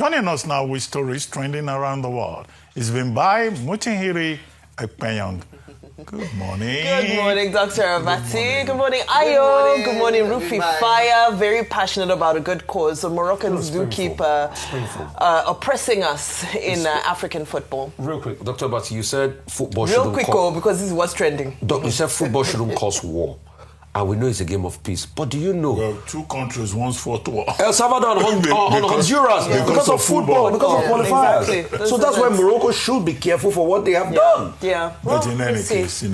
Joining us now with stories trending around the world is been by Mutinhiri Ekpenyong. Good morning. Good morning, Dr. Abati. Good morning, Ayo. Good morning, Rufi Fire. Very passionate about a good cause. So Moroccans do keep oppressing us in African football. Real quick, Dr. Abati, you said football shouldn't because this is what's trending. You said football shouldn't cause war. And we know it's a game of peace. But do you know? Well, two countries once fought war. El Salvador and Honduras because of football, because of qualifiers. Exactly. So that's why Morocco should be careful for what they have done. Yeah. But in any case, you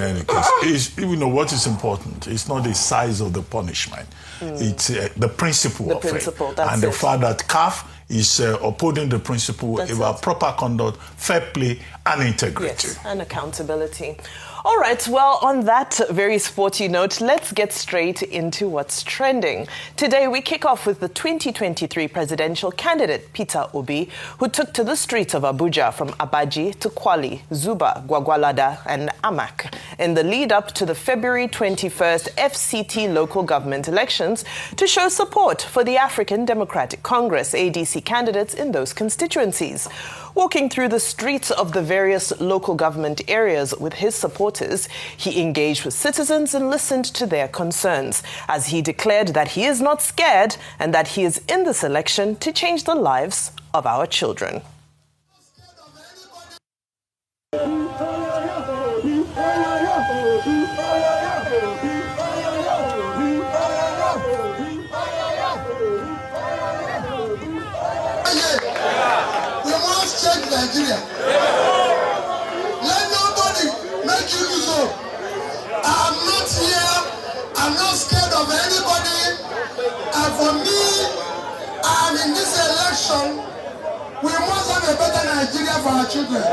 know what is important. It's not the size of the punishment. It's the principle of it. And the fact that CAF is upholding the principle about proper conduct, fair play, and integrity. Yes, and accountability. All right, well, on that very sporty note, let's get straight into what's trending. Today, we kick off with the 2023 presidential candidate, Peter Obi, who took to the streets of Abuja from Abaji to Kwali, Zuba, Gwagwalada, and Amak in the lead up to the February 21st FCT local government elections to show support for the African Democratic Congress, ADC candidates in those constituencies. Walking through the streets of the various local government areas with his supporters, he engaged with citizens and listened to their concerns, as he declared that he is not scared and that he is in this election to change the lives of our children. Nigeria. Let nobody make you lose hope. I'm not here. I'm not scared of anybody. And for me, I'm in this election. We must have a better Nigeria for our children.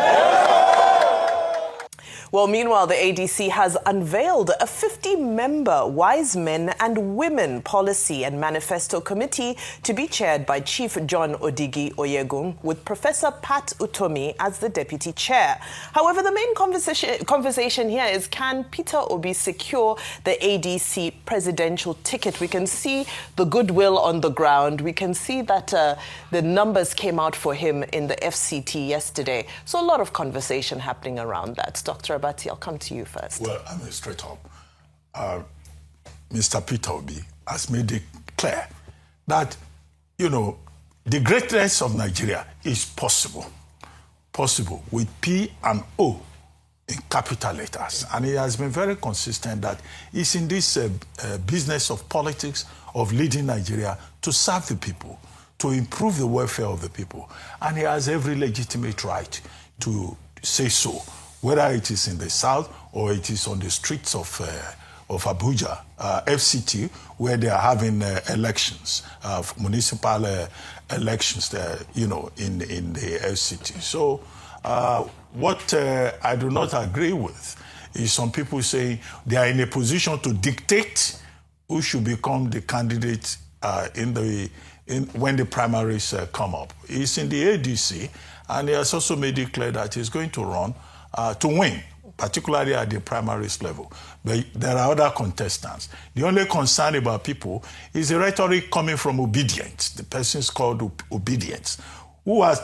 Well, meanwhile, the ADC has unveiled a 50-member Wise Men and Women Policy and Manifesto Committee to be chaired by Chief John Odigi Oyegun, with Professor Pat Utomi as the deputy chair. However, the main conversation here is, can Peter Obi secure the ADC presidential ticket? We can see the goodwill on the ground. We can see that the numbers came out for him in the FCT yesterday. So a lot of conversation happening around that. Dr. Abati, I'll come to you first. Well, I mean, straight up, Mr. Peter Obi has made it clear that, you know, the greatness of Nigeria is possible with P and O in capital letters. And he has been very consistent that he's in this business of politics, of leading Nigeria to serve the people, to improve the welfare of the people. And he has every legitimate right to say so, whether it is in the south or it is on the streets of Abuja, FCT, where they are having elections, municipal elections there, you know, in the FCT. So what I do not agree with is some people saying they are in a position to dictate who should become the candidate when the primaries come up. He's in the ADC, and he has also made it clear that he's going to run to win, particularly at the primaries level. But there are other contestants. The only concern about people is the rhetoric coming from Obedience. The person is called Obedience, who has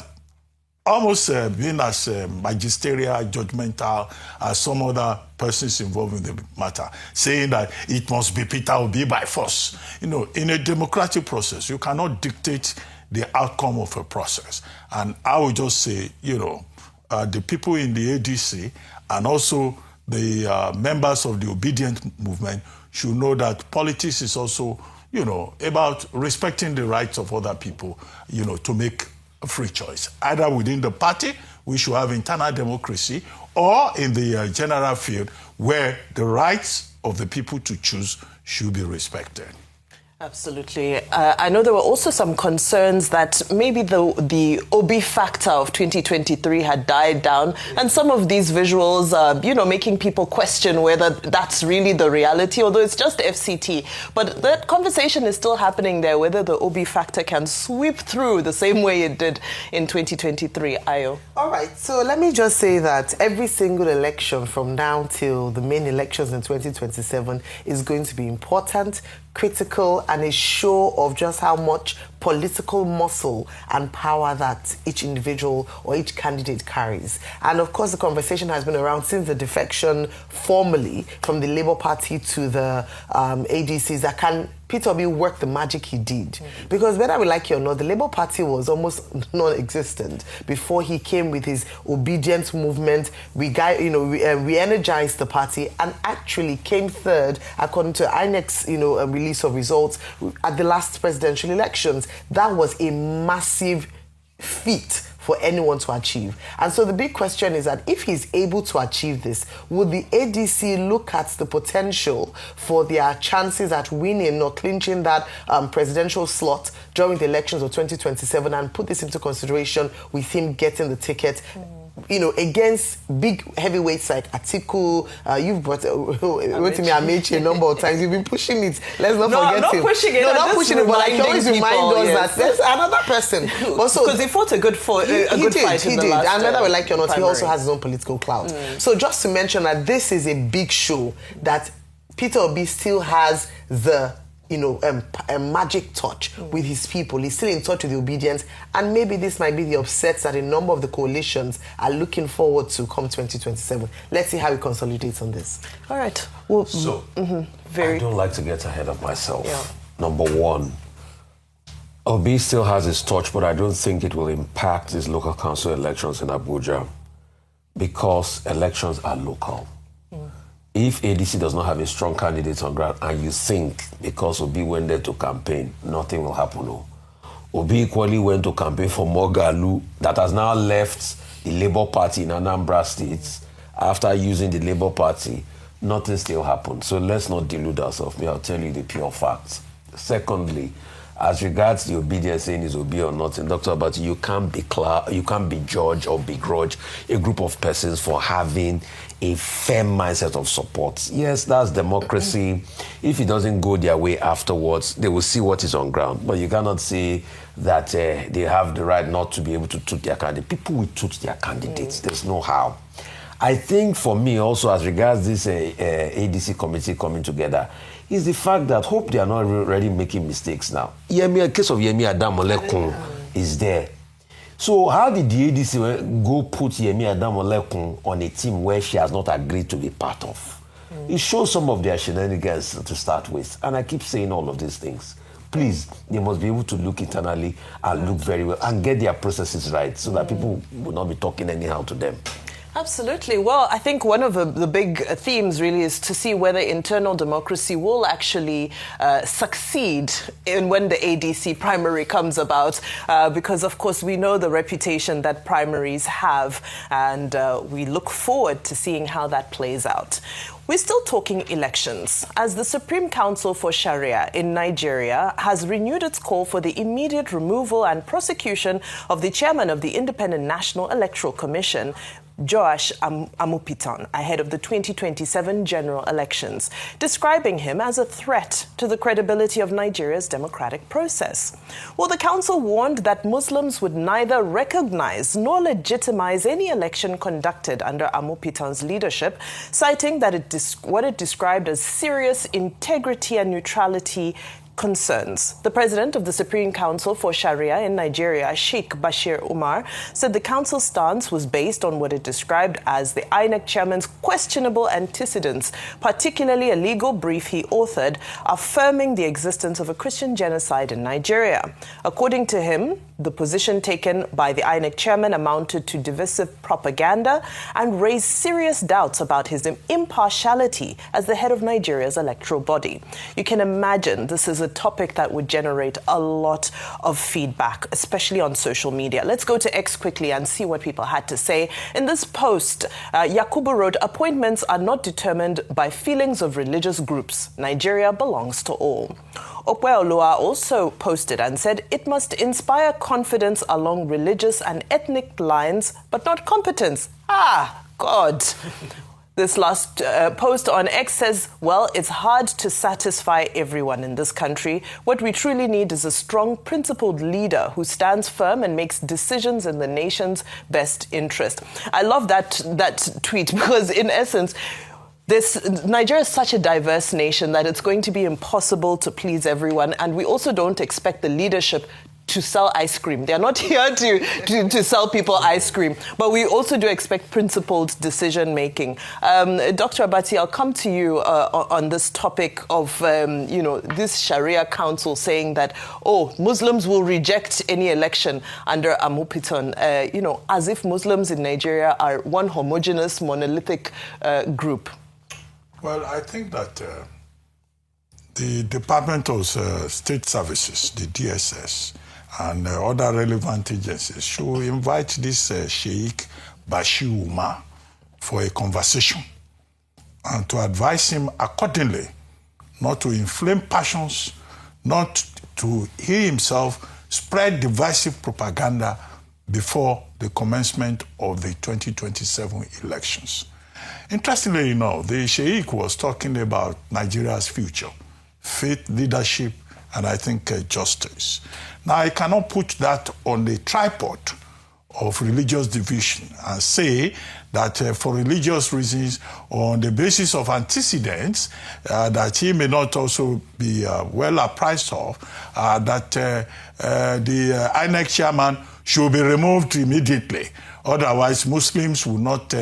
almost been as magisterial, judgmental as some other persons involved in the matter, saying that it must be Peter Obi by force. You know, in a democratic process, you cannot dictate the outcome of a process. And I would just say, you know, the people in the ADC and also the members of the obedient movement should know that politics is also, you know, about respecting the rights of other people, you know, to make a free choice. Either within the party, we should have internal democracy, or in the general field where the rights of the people to choose should be respected. Absolutely. I know there were also some concerns that maybe the Obi factor of 2023 had died down, and some of these visuals, you know, making people question whether that's really the reality, although it's just FCT. But that conversation is still happening there, whether the Obi factor can sweep through the same way it did in 2023. Ayo. All right. So let me just say that every single election from now till the main elections in 2027 is going to be important, critical, and a show of just how much political muscle and power that each individual or each candidate carries. And of course, the conversation has been around since the defection formally from the Labour Party to the ADCs, that can Peter Obi work the magic he did. Because whether we like it or not, the Labour Party was almost non-existent before he came with his obedience movement. We energized the party and actually came third according to INEC's release of results at the last presidential elections. That was a massive feat for anyone to achieve. And so the big question is that if he's able to achieve this, would the ADC look at the potential for their chances at winning or clinching that presidential slot during the elections of 2027 and put this into consideration with him getting the ticket? Against big heavyweights like Atiku, you've brought Rotimi Amechi a number of times. You've been pushing it. Let's not forget I'm not him. pushing it. No, not pushing it, but I can always remind us that there's another person. Because he fought a good fight in the last and whether we like it or not, primary. he also has his own political clout. So just to mention that this is a big show, that Peter Obi still has the a magic touch with his people. He's still in touch with the obedience, and maybe this might be the upsets that a number of the coalitions are looking forward to come 2027. Let's see how he consolidates on this. All right. Well, I don't like to get ahead of myself. Yeah. Number one, Obi still has his touch, but I don't think it will impact his local council elections in Abuja because elections are local. If ADC does not have a strong candidate on ground and you think because Obi went there to campaign, nothing will happen. No. Obi equally went to campaign for Mogalu that has now left the Labour Party in Anambra State. After using the Labour Party, nothing still happened. So let's not delude ourselves. I'll tell you the pure facts. Secondly, as regards the obedience saying is Obi or not, and Dr. Abati, you can't be judge or begrudge a group of persons for having a firm mindset of support. Yes, that's democracy. If it doesn't go their way afterwards, they will see what is on ground. But you cannot say that they have the right not to be able to toot their candidate. People will toot their candidates. There's no how. I think for me also, as regards this ADC committee coming together, is the fact that hope they are not already making mistakes now. The case of Yemi Adamolekun is there. So how did the ADC go put Yemi Adamolekun on a team where she has not agreed to be part of? It shows some of their shenanigans to start with. And I keep saying all of these things. Please, they must be able to look internally and look very well and get their processes right so that people will not be talking anyhow to them. Absolutely. Well, I think one of the big themes really is to see whether internal democracy will actually succeed in when the ADC primary comes about, because, of course, we know the reputation that primaries have, and we look forward to seeing how that plays out. We're still talking elections, as the Supreme Council for Sharia in Nigeria has renewed its call for the immediate removal and prosecution of the chairman of the Independent National Electoral Commission, Joash Amupitan, ahead of the 2027 general elections, describing him as a threat to the credibility of Nigeria's democratic process. Well, the council warned that Muslims would neither recognize nor legitimize any election conducted under Amupitan's leadership, citing that what it described as serious integrity and neutrality concerns. The president of the Supreme Council for Sharia in Nigeria, Sheikh Bashir Umar, said the council's stance was based on what it described as the INEC chairman's questionable antecedents, particularly a legal brief he authored affirming the existence of a Christian genocide in Nigeria. According to him, the position taken by the INEC chairman amounted to divisive propaganda and raised serious doubts about his impartiality as the head of Nigeria's electoral body. You can imagine this is a topic that would generate a lot of feedback, especially on social media. Let's go to X quickly and see what people had to say. In this post, Yakubu wrote, "Appointments are not determined by feelings of religious groups. Nigeria belongs to all." Okweolua also posted and said, "It must inspire confidence along religious and ethnic lines, but not competence." Ah, God. This last post on X says, "Well, it's hard to satisfy everyone in this country. What we truly need is a strong, principled leader who stands firm and makes decisions in the nation's best interest." I love that tweet because, in essence, Nigeria is such a diverse nation that it's going to be impossible to please everyone, and we also don't expect the leadership to sell ice cream. They're not here to sell people ice cream, but we also do expect principled decision making. Dr. Abati, I'll come to you on this topic of this Sharia council saying that Muslims will reject any election under Amupiton. As if Muslims in Nigeria are one homogeneous, monolithic group. Well, I think that the Department of State Services, the DSS, and other relevant agencies should invite this Sheikh Bashir Umar for a conversation and to advise him accordingly, not to inflame passions, not to he himself spread divisive propaganda before the commencement of the 2027 elections. Interestingly enough, the Sheikh was talking about Nigeria's future, faith, leadership, and I think justice. Now, I cannot put that on the tripod of religious division and say that for religious reasons, or on the basis of antecedents, that he may not also be well apprised of, that the INEC chairman should be removed immediately. Otherwise, Muslims will not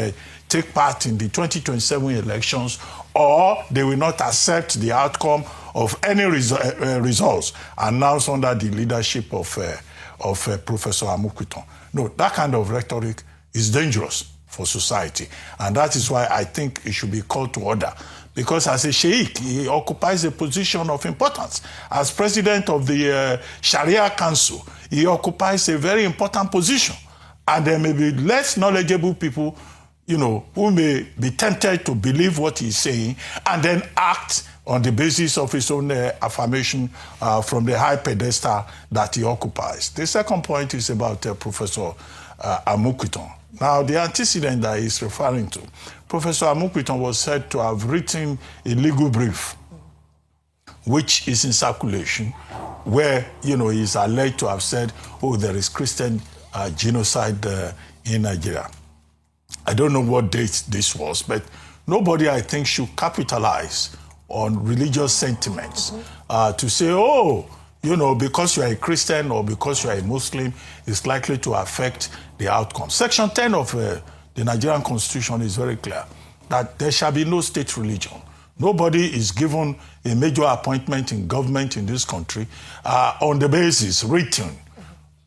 take part in the 2027 elections, or they will not accept the outcome of any results announced under the leadership of Professor Amupiton. No, that kind of rhetoric is dangerous for society, and that is why I think it should be called to order. Because as a sheikh, he occupies a position of importance. As president of the Sharia Council, he occupies a very important position, and there may be less knowledgeable people, who may be tempted to believe what he's saying and then act on the basis of his own affirmation from the high pedestal that he occupies. The second point is about Professor Amupiton. Now, the antecedent that he's referring to, Professor Amupiton was said to have written a legal brief, which is in circulation, where, he's alleged to have said, there is Christian genocide in Nigeria. I don't know what date this was, but nobody, I think, should capitalize on religious sentiments to say, because you are a Christian or because you are a Muslim, it's likely to affect the outcome. Section 10 of the Nigerian Constitution is very clear that there shall be no state religion. Nobody is given a major appointment in government in this country on the basis written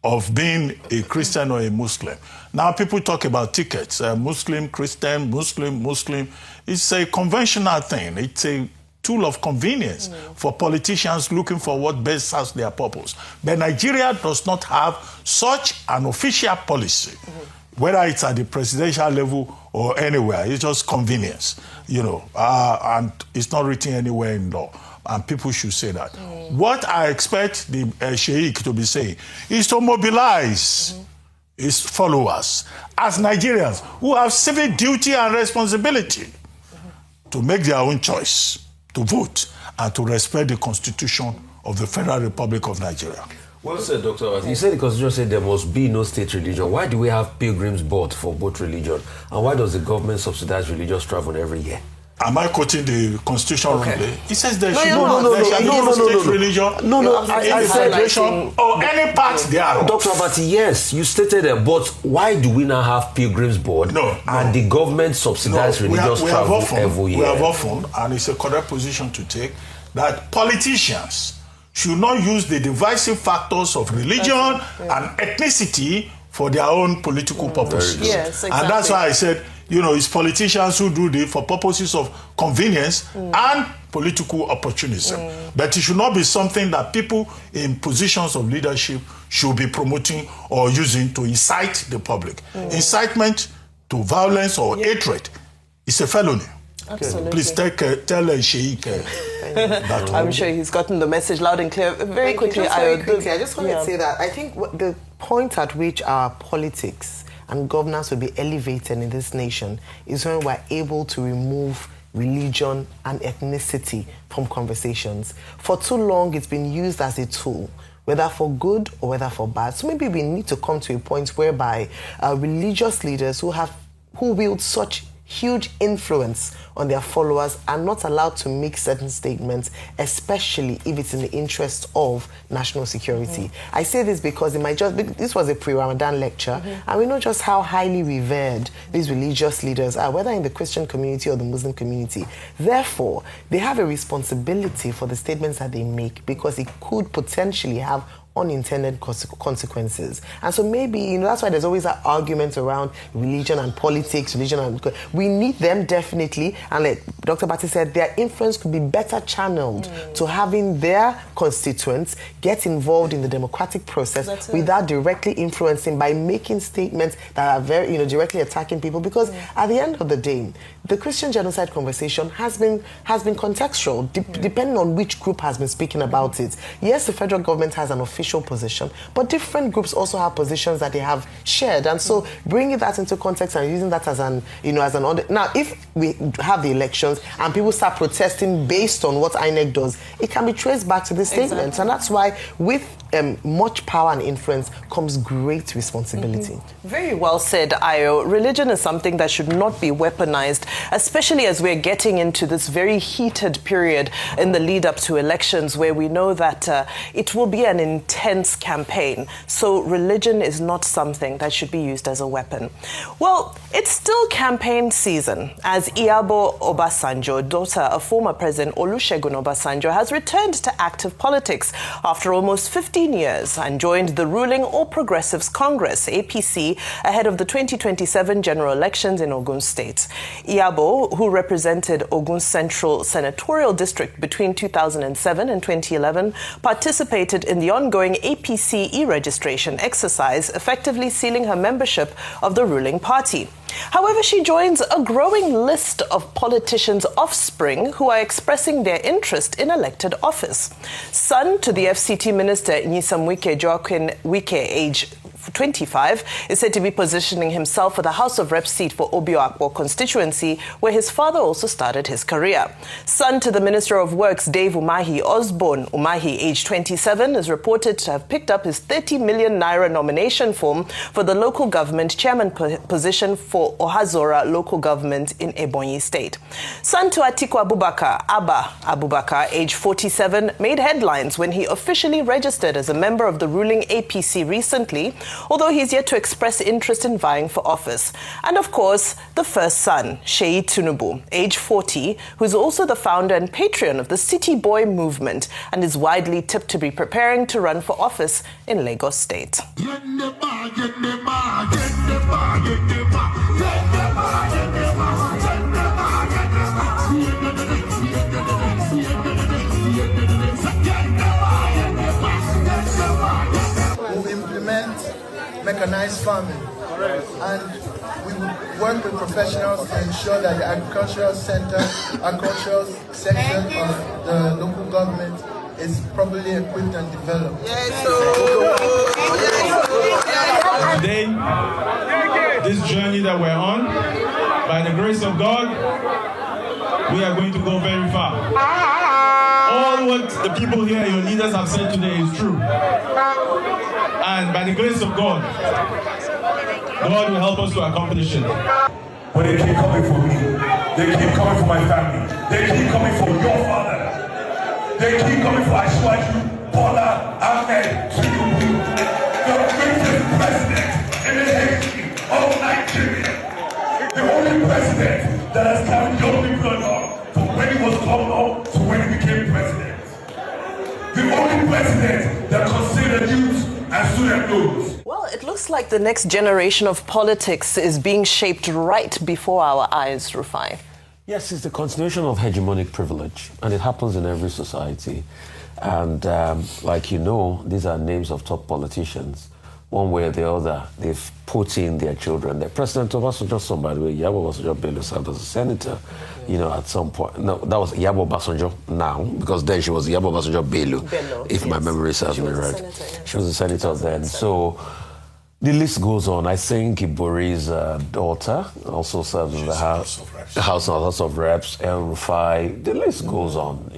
of being a Christian or a Muslim. Now people talk about tickets, Muslim, Christian, Muslim. It's a conventional thing. It's a tool of convenience for politicians looking for what best serves their purpose. But Nigeria does not have such an official policy, whether it's at the presidential level or anywhere. It's just convenience, and it's not written anywhere in law. And people should say that. What I expect the Sheikh to be saying is to mobilize his followers as Nigerians who have civic duty and responsibility to make their own choice, to vote, and to respect the Constitution of the Federal Republic of Nigeria. Well said, Dr. You said the Constitution said there must be no state religion. Why do we have pilgrims bought for both religion? And why does the government subsidize religious travel every year? Am I quoting the Constitution wrongly? It says there should be no state religion, I said federation, or any part thereof. Dr. Abati, yes, you stated it, but why do we now have pilgrims board and the government subsidize religious travel every year? We have often, and it's a correct position to take, that politicians should not use the divisive factors of religion and ethnicity for their own political purposes. Yes, exactly. And that's why I said, it's politicians who do this for purposes of convenience and political opportunism. But it should not be something that people in positions of leadership should be promoting or using to incite the public. Incitement to violence or hatred is a felony. Absolutely. Please tell Sheikh that. I'm sure he's gotten the message loud and clear. Very quickly, I just wanted to say that I think the point at which our politics and governance will be elevated in this nation is when we're able to remove religion and ethnicity from conversations. For too long, it's been used as a tool, whether for good or whether for bad. So maybe we need to come to a point whereby religious leaders who wield such huge influence on their followers are not allowed to make certain statements, especially if it's in the interest of national security. I say this because this was a pre-Ramadan lecture, and we know just how highly revered these religious leaders are, whether in the Christian community or the Muslim community. Therefore, they have a responsibility for the statements that they make, because it could potentially have unintended consequences. And so maybe, that's why there's always that argument around religion and politics, we need them definitely, and like Dr. Bati said, their influence could be better channeled to having their constituents get involved in the democratic process without directly influencing by making statements that are very, directly attacking people. Because at the end of the day, the Christian genocide conversation has been contextual, depending on which group has been speaking about it. Yes, the federal government has an official position, but different groups also have positions that they have shared, and so bringing that into context and using that as now, if we have the elections and people start protesting based on what INEC does, it can be traced back to the statements, and that's why with much power and influence comes great responsibility. Very well said, Ayo. Religion is something that should not be weaponized, especially as we're getting into this very heated period in the lead up to elections, where we know that it will be an intense campaign. So religion is not something that should be used as a weapon. Well, it's still campaign season, as Iyabo Obasanjo, daughter of former President Olusegun Obasanjo, has returned to active politics after almost 15 years and joined the ruling All Progressives Congress, APC, ahead of the 2027 general elections in Ogun State. Iyabo, who represented Ogun Central Senatorial District between 2007 and 2011, participated in the ongoing APC e-registration exercise, effectively sealing her membership of the ruling party. However, she joins a growing list of politicians' offspring who are expressing their interest in elected office. Son to the FCT Minister Nyesom Wike, Joaquin Wike, age 25, is said to be positioning himself for the House of Reps seat for Obio-Akpo constituency, where his father also started his career. Son to the Minister of Works, Dave Umahi, Osborne Umahi, age 27, is reported to have picked up his 30 million naira nomination form for the local government chairman position for Ohazora local government in Ebonyi State. Son to Atiku Abubakar, Abba Abubakar, age 47, made headlines when he officially registered as a member of the ruling APC recently, although he's yet to express interest in vying for office. And of course, the first son, Sheyi Tinubu, age 40, who's also the founder and patron of the City Boy movement and is widely tipped to be preparing to run for office in Lagos State. Mechanized farming, and we will work with professionals to ensure that the agricultural section of the local government is properly equipped and developed. Today, this journey that we're on, by the grace of God, we are going to go very far. All what the people here, your leaders, have said today is true. And by the grace of God, God will help us to accomplish it. But they keep coming for me. They keep coming for my family. They keep coming for your father. They keep coming for Ashwaju, Bola, Ahmed, Tinubu, the greatest president in the history of Nigeria. The only president that has carried your people along from when he was governor to when he became president. The only president that considered youth as student loans. Well, it looks like the next generation of politics is being shaped right before our eyes, Rufai. Yes, it's the continuation of hegemonic privilege, and it happens in every society. And like you know, these are names of top politicians. One way or the other, they've put in their children. The President Obasanjo, somebody, Iyabo Obasanjo Bello served as a senator, at some point. No, that was Iyabo Obasanjo now, because then she was Iyabo Obasanjo Bello, if my memory serves me right. Senator, yeah. She was a senator then. So the list goes on. I think Ibori's daughter also serves in the House of Reps, El Rufai. The list goes on,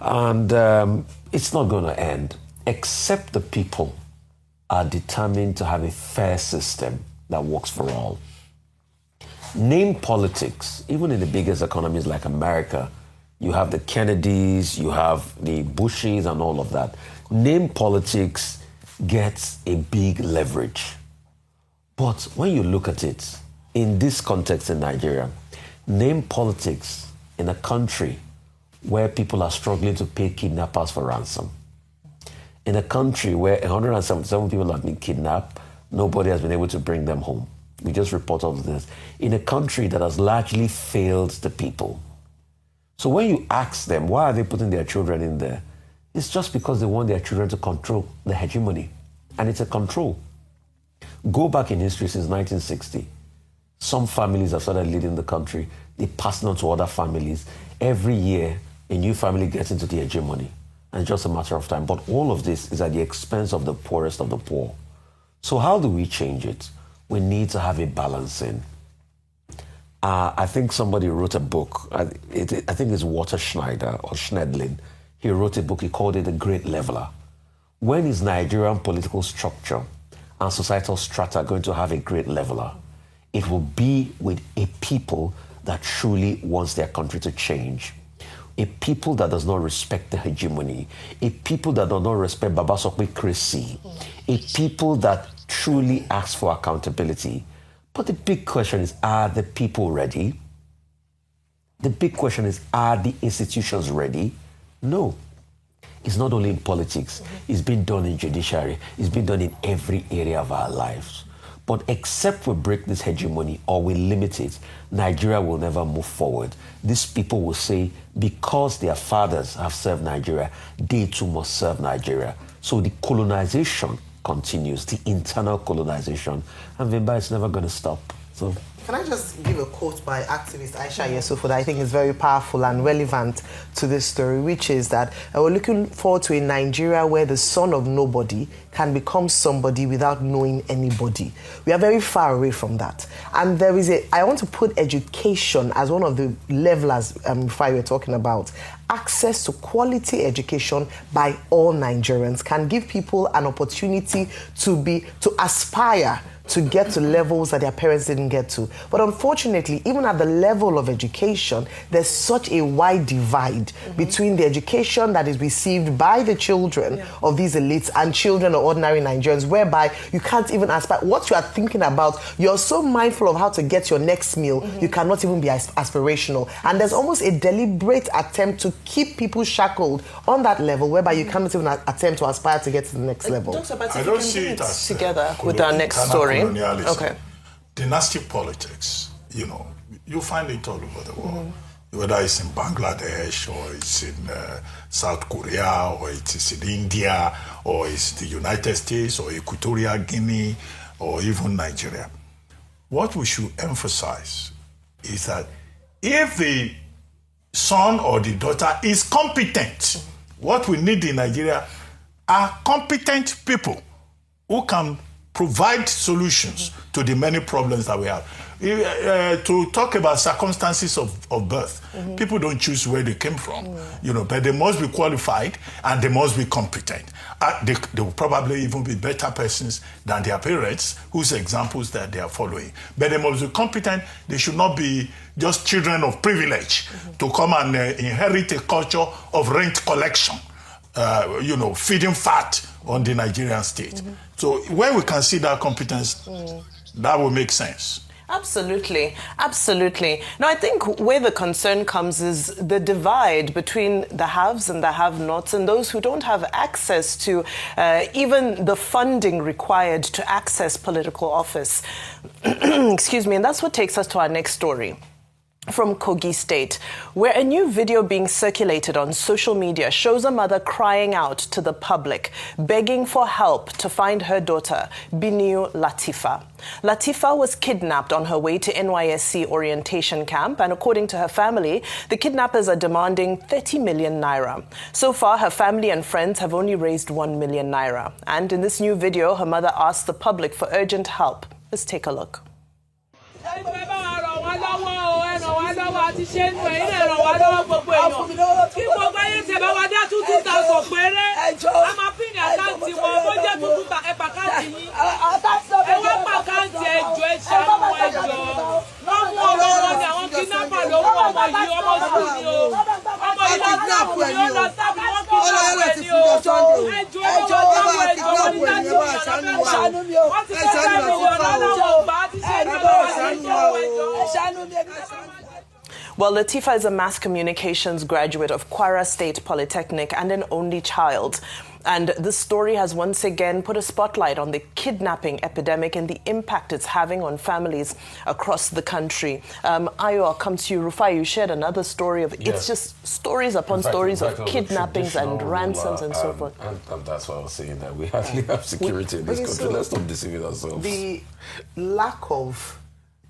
And it's not going to end, except the people are determined to have a fair system that works for all. Name politics, even in the biggest economies like America, you have the Kennedys, you have the Bushes and all of that. Name politics gets a big leverage. But when you look at it, in this context in Nigeria, name politics in a country where people are struggling to pay kidnappers for ransom, in a country where 177 people have been kidnapped, nobody has been able to bring them home. We just report all of this. In a country that has largely failed the people. So when you ask them, why are they putting their children in there? It's just because they want their children to control the hegemony. And it's a control. Go back in history since 1960. Some families have started leading the country. They pass it on to other families. Every year, a new family gets into the hegemony. And it's just a matter of time. But all of this is at the expense of the poorest of the poor. So how do we change it? We need to have a balancing. I think somebody wrote a book. I think it's Walter Schneider or Schnedlin. He wrote a book. He called it The Great Leveler. When is Nigerian political structure and societal strata going to have a great leveler? It will be with a people that truly wants their country to change. A people that does not respect the hegemony. A people that does not respect Babasokwe-crissy. A people that truly asks for accountability. But the big question is, are the people ready? The big question is, are the institutions ready? No. It's not only in politics. It's been done in judiciary. It's been done in every area of our lives. But except we break this hegemony or we limit it, Nigeria will never move forward. These people will say, because their fathers have served Nigeria, they too must serve Nigeria. So the colonization continues, the internal colonization, and Vimba is never going to stop. So, can I just give a quote by activist Aisha Yesufu that I think is very powerful and relevant to this story, which is that we're looking forward to a Nigeria where the son of nobody can become somebody without knowing anybody. We are very far away from that. And there is I want to put education as one of the levelers if I were talking about. Access to quality education by all Nigerians can give people an opportunity to aspire to get to levels that their parents didn't get to. But unfortunately, even at the level of education, there's such a wide divide between the education that is received by the children of these elites and children of ordinary Nigerians, whereby you can't even aspire. What you are thinking about, you're so mindful of how to get your next meal, you cannot even be aspirational. And there's almost a deliberate attempt to keep people shackled on that level, whereby you cannot even attempt to aspire to get to the next level. I don't see it as together with our next story. Okay. Dynastic politics, you find it all over the world. Whether it's in Bangladesh or it's in South Korea or it is in India or it's the United States or Equatorial Guinea or even Nigeria. What we should emphasize is that if the son or the daughter is competent, what we need in Nigeria are competent people who can provide solutions to the many problems that we have. To talk about circumstances of birth, people don't choose where they came from, but they must be qualified and they must be competent. They will probably even be better persons than their parents, whose examples that they are following. But they must be competent. They should not be just children of privilege to come and inherit a culture of rent collection, feeding fat on the Nigerian state. So when we can see that competence, that will make sense. Absolutely. Now, I think where the concern comes is the divide between the haves and the have-nots and those who don't have access to even the funding required to access political office. Excuse me. And that's what takes us to our next story. From Kogi State, where a new video being circulated on social media shows a mother crying out to the public, begging for help to find her daughter, Biniu Latifa. Latifa was kidnapped on her way to NYSC orientation camp, and according to her family, the kidnappers are demanding 30 million naira. So far, her family and friends have only raised 1 million naira. And in this new video, her mother asked the public for urgent help. Let's take a look. ti ṣe ń lọ ilé ìrànwọ́ lọ́wọ́ gbogbo èèyàn kí gbogbo ayé tẹ̀ bá wa dá 2,000 péré a máa pín ní àkáǹtì wọn bó jẹ́ 2,000 ẹ̀pà káǹtì yín ẹ wá pa káǹtì ẹjọ́ ẹ ṣàánú ẹjọ́ wọ́n mú Well, Latifa is a mass communications graduate of Kwara State Polytechnic and an only child. And this story has once again put a spotlight on the kidnapping epidemic and the impact it's having on families across the country. Ayo, I'll come to you. Rufai, you shared another story of, it's just stories upon stories of kidnappings and ransoms and so forth. And that's why I was saying that we hardly have security in this country. Let's stop deceiving ourselves. The lack of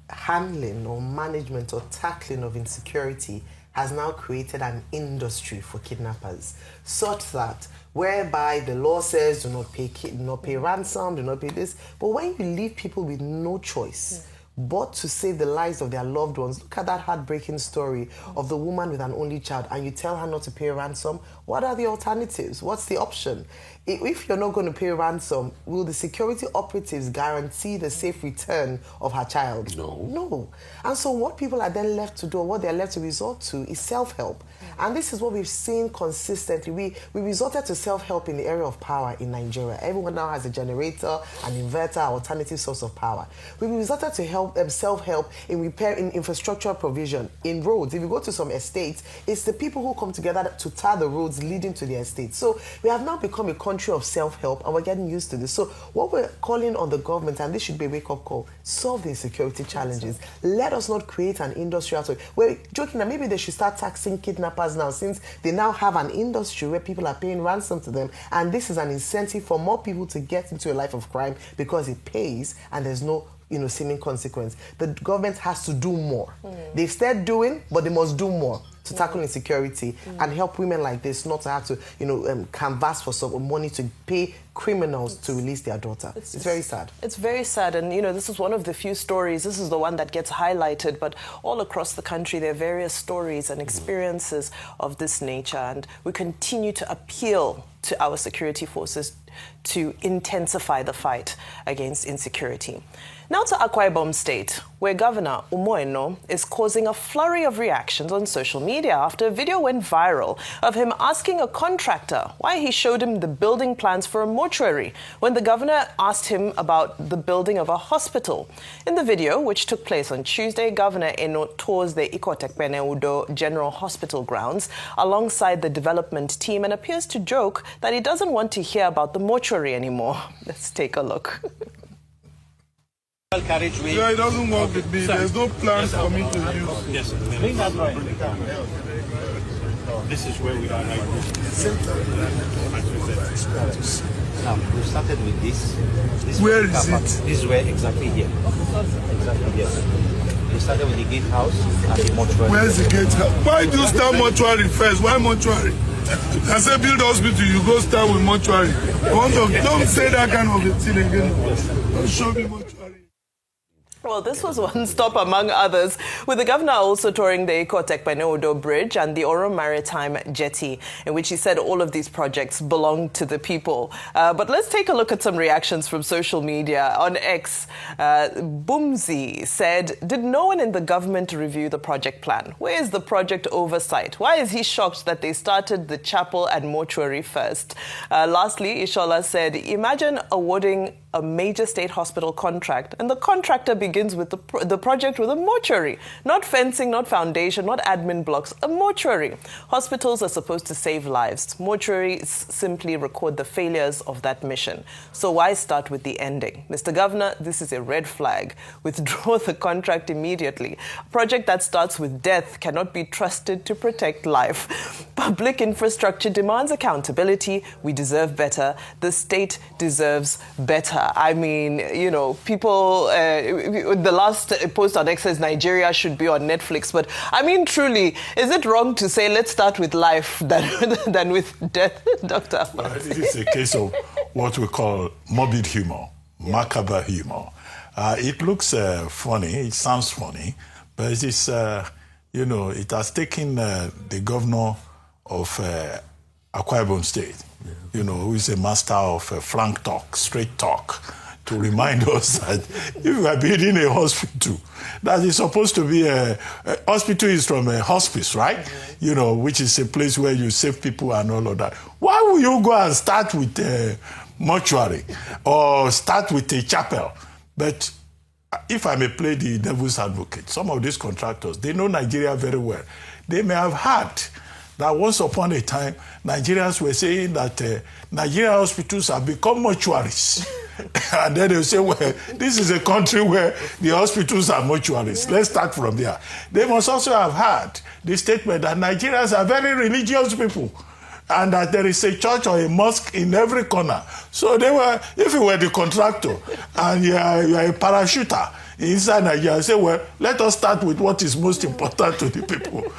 handling or management or tackling of insecurity has now created an industry for kidnappers, such that whereby the law says do not pay ransom, do not pay this, but when you leave people with no choice but to save the lives of their loved ones, look at that heartbreaking story of the woman with an only child, and you tell her not to pay ransom. What are the alternatives? What's the option? If you're not going to pay ransom, will the security operatives guarantee the safe return of her child? No. And so what people are then left to do, or what they're left to resort to, is self-help. And this is what we've seen consistently. We resorted to self-help in the area of power in Nigeria. Everyone now has a generator, an inverter, alternative source of power. We resorted to self-help in repairing infrastructure provision, in roads. If you go to some estates, it's the people who come together to tar the roads leading to the estates. So we have now become a country of self-help, and we're getting used to this. So what we're calling on the government, and this should be a wake-up call, solve the insecurity challenges. Let us not create an industry out of it. We're joking that maybe they should start taxing kidnappers now, since they now have an industry where people are paying ransom to them, and this is an incentive for more people to get into a life of crime because it pays and there's no seeming consequence. The government has to do more. They've started doing, but they must do more to tackle insecurity and help women like this not to have to, canvass for some money to pay criminals to release their daughter. It's very sad. It's very sad, and this is one of the few stories. This is the one that gets highlighted, but all across the country there are various stories and experiences of this nature, and we continue to appeal to our security forces to intensify the fight against insecurity. Now to Akwa Ibom State, where Governor Umoeno is causing a flurry of reactions on social media after a video went viral of him asking a contractor why he showed him the building plans for a mortuary when the governor asked him about the building of a hospital. In the video, which took place on Tuesday, Governor Eno tours the Ikotekpene-Udo General Hospital grounds alongside the development team and appears to joke that he doesn't want to hear about the mortuary anymore. Let's take a look. Carriageway. Yeah, it doesn't work with me. There's no plans for me to use. Yes, bring that right. This is where we are right now. Now, we started with this. Where is it? This is where exactly here. Exactly here. We started with the gatehouse and the mortuary. Where's the gatehouse? Why do you start mortuary first? Why mortuary? I said build hospital, you go start with mortuary. Don't say that kind of a thing again. Don't show me mortuary. Well, this was one stop among others, with the governor also touring the Ikotekpene-Udo Bridge and the Oro Maritime Jetty, in which he said all of these projects belong to the people. But let's take a look at some reactions from social media. On X, Boomsy said, "Did no one in the government review the project plan? Where is the project oversight? Why is he shocked that they started the chapel and mortuary first?" Lastly, Ishola said, "Imagine awarding a major state hospital contract, and the contractor begins with the project with a mortuary. Not fencing, not foundation, not admin blocks, a mortuary. Hospitals are supposed to save lives. Mortuaries simply record the failures of that mission. So why start with the ending? Mr. Governor, this is a red flag. Withdraw the contract immediately. A project that starts with death cannot be trusted to protect life. Public infrastructure demands accountability. We deserve better. The state deserves better." I mean, people, the last post on X says Nigeria should be on Netflix. But I mean, truly, is it wrong to say let's start with life than with death, Doctor? It is a case of what we call morbid humor, macabre humor. It looks funny, it sounds funny, but it is, it has taken the governor of Akwa Ibom State, who is a master of frank talk, straight talk, to remind us that if we are building a hospital, that is supposed to be a hospital is from a hospice, right? You know, which is a place where you save people and all of that. Why will you go and start with a mortuary or start with a chapel? But if I may play the devil's advocate, some of these contractors, they know Nigeria very well. They may have heard that once upon a time, Nigerians were saying that Nigerian hospitals have become mortuaries. And then they'll say, well, this is a country where the hospitals are mortuaries. Let's start from there. They must also have heard the statement that Nigerians are very religious people and that there is a church or a mosque in every corner. So they were, if you were the contractor and you are a parachuter inside Nigeria, say, well, let us start with what is most important to the people.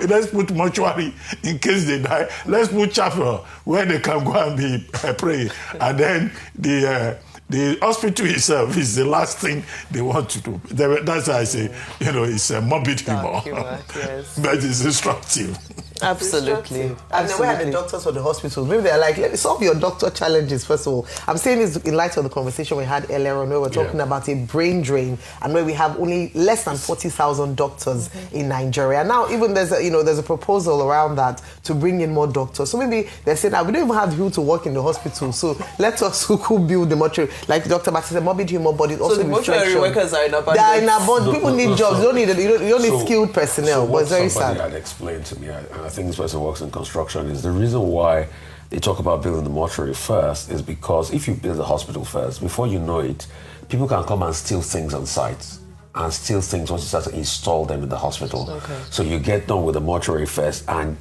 Let's put mortuary in case they die. Let's put chapel where they can go and be praying. And then the hospital itself is the last thing they want to do. That's why I say, you know, it's a morbid humor. Yes. But it's instructive. Absolutely. And then we had the doctors for the hospitals. Maybe they're like, let me solve your doctor challenges first of all. I'm saying this in light of the conversation we had earlier on where we're talking about a brain drain and where we have only less than 40,000 doctors in Nigeria. Now, even there's a proposal around that to bring in more doctors. So maybe they're saying that we don't even have people to work in the hospital. So let us who build the mortuary. Like Dr. Bati said, morbid humor, but it's also so the mortuary workers are in abundance. They are in abundance. People need jobs. You don't need skilled personnel. So but it's very somebody sad. had explained to me, and I think this person works in construction, is the reason why they talk about building the mortuary first is because if you build the hospital first, before you know it, people can come and steal things on site and steal things once you start to install them in the hospital. Okay. So you get done with the mortuary first and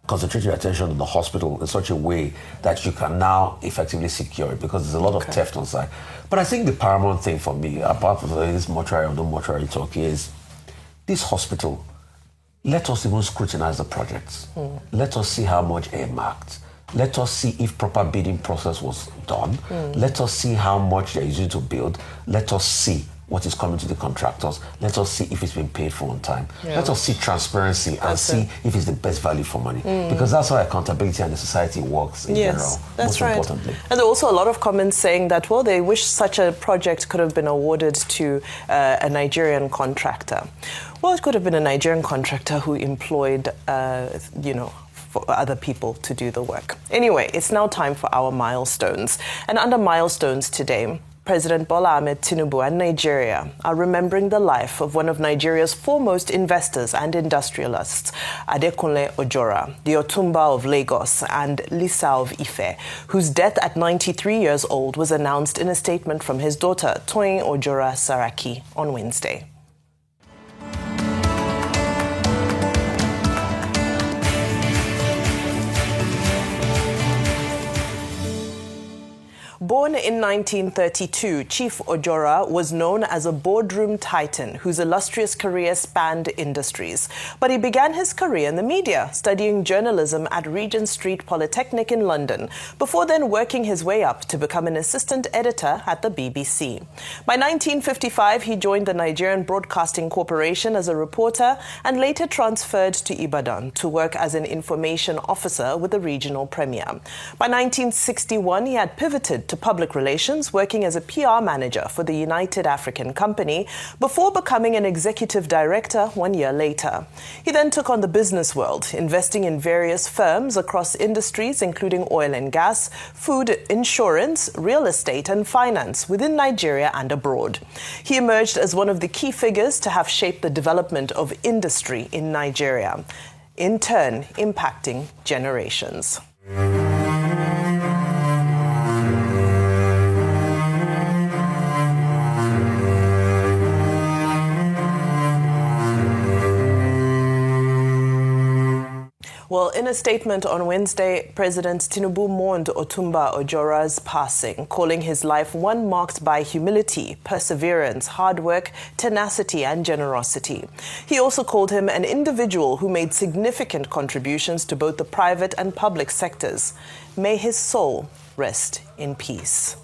concentrate your attention on the hospital in such a way that you can now effectively secure it because there's a lot of theft on site. But I think the paramount thing for me, apart from this mortuary or no mortuary talk, is this hospital. Let us even scrutinize the projects. Let us see how much earmarked. Let us see if proper bidding process was done. Let us see how much they're using to build. Let us see what is coming to the contractors. Let us see if it's been paid for on time. Let us see transparency and see if it's the best value for money. Because that's how accountability and the society works in general, that's most right. importantly. And there are also a lot of comments saying that, well, they wish such a project could have been awarded to a Nigerian contractor. Well, it could have been a Nigerian contractor who employed, for other people to do the work. Anyway, it's now time for our milestones. And under milestones today, President Bola Ahmed Tinubu and Nigeria are remembering the life of one of Nigeria's foremost investors and industrialists, Adekunle Ojora, the Otumba of Lagos and Lisa of Ife, whose death at 93 years old was announced in a statement from his daughter, Toyin Ojora Saraki, on Wednesday. Born in 1932, Chief Ojora was known as a boardroom titan whose illustrious career spanned industries. But he began his career in the media, studying journalism at Regent Street Polytechnic in London, before then working his way up to become an assistant editor at the BBC. By 1955, he joined the Nigerian Broadcasting Corporation as a reporter and later transferred to Ibadan to work as an information officer with the regional premier. By 1961, he had pivoted to public relations, working as a PR manager for the United African Company before becoming an executive director 1 year later. He then took on the business world, investing in various firms across industries including oil and gas, food, insurance, real estate and finance within Nigeria and abroad. He emerged as one of the key figures to have shaped the development of industry in Nigeria, in turn impacting generations. Well, in a statement on Wednesday, President Tinubu mourned Otumba Ojora's passing, calling his life one marked by humility, perseverance, hard work, tenacity, and generosity. He also called him an individual who made significant contributions to both the private and public sectors. May his soul rest in peace.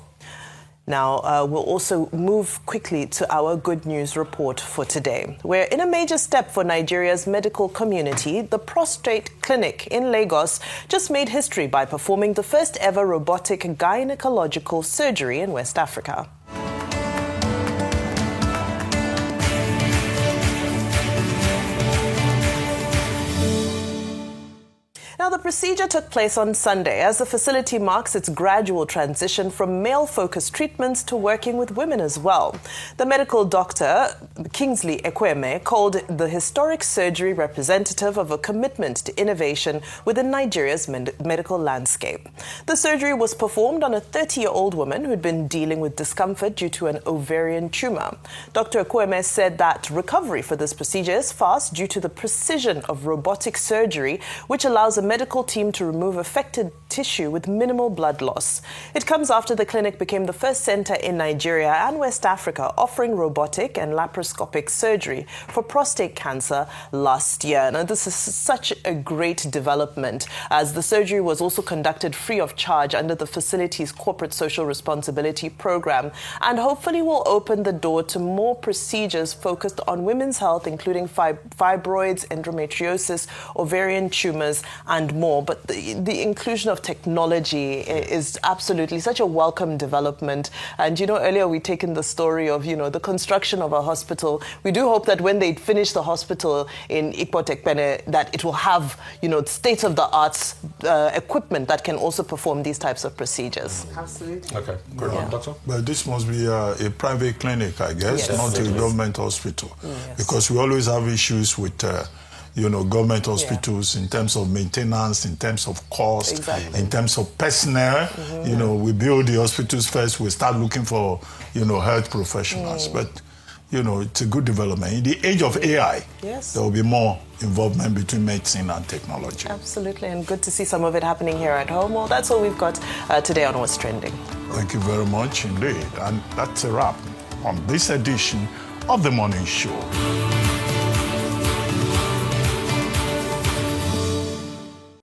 Now, we'll also move quickly to our good news report for today, where in a major step for Nigeria's medical community, the Prostate Clinic in Lagos just made history by performing the first ever robotic gynecological surgery in West Africa. the procedure took place on Sunday as the facility marks its gradual transition from male-focused treatments to working with women as well. The medical doctor, Kingsley Ekweme, called the historic surgery representative of a commitment to innovation within Nigeria's medical landscape. The surgery was performed on a 30-year-old woman who had been dealing with discomfort due to an ovarian tumor. Dr. Ekweme said that recovery for this procedure is fast due to the precision of robotic surgery, which allows a medical team to remove affected tissue with minimal blood loss. It comes after the clinic became the first center in Nigeria and West Africa offering robotic and laparoscopic surgery for prostate cancer last year. Now, this is such a great development, as the surgery was also conducted free of charge under the facility's corporate social responsibility program, and hopefully will open the door to more procedures focused on women's health, including fibroids, endometriosis, ovarian tumors, and more. But the inclusion of technology is absolutely such a welcome development. And, earlier we taken the story of, the construction of a hospital. We do hope that when they finish the hospital in Ikpotekpene, that it will have, state-of-the-art equipment that can also perform these types of procedures. Absolutely. Okay, good one, doctor. But this must be a private clinic, I guess, Yes. not a government hospital. Yes. Because we always have issues with, government hospitals in terms of maintenance, in terms of cost, Exactly. in terms of personnel. We build the hospitals first, we start looking for, health professionals. But, it's a good development. In the age of AI, Yes. there will be more involvement between medicine and technology. Absolutely, and good to see some of it happening here at home. Well, that's all we've got today on What's Trending. Thank you very much indeed. And that's a wrap on this edition of The Morning Show.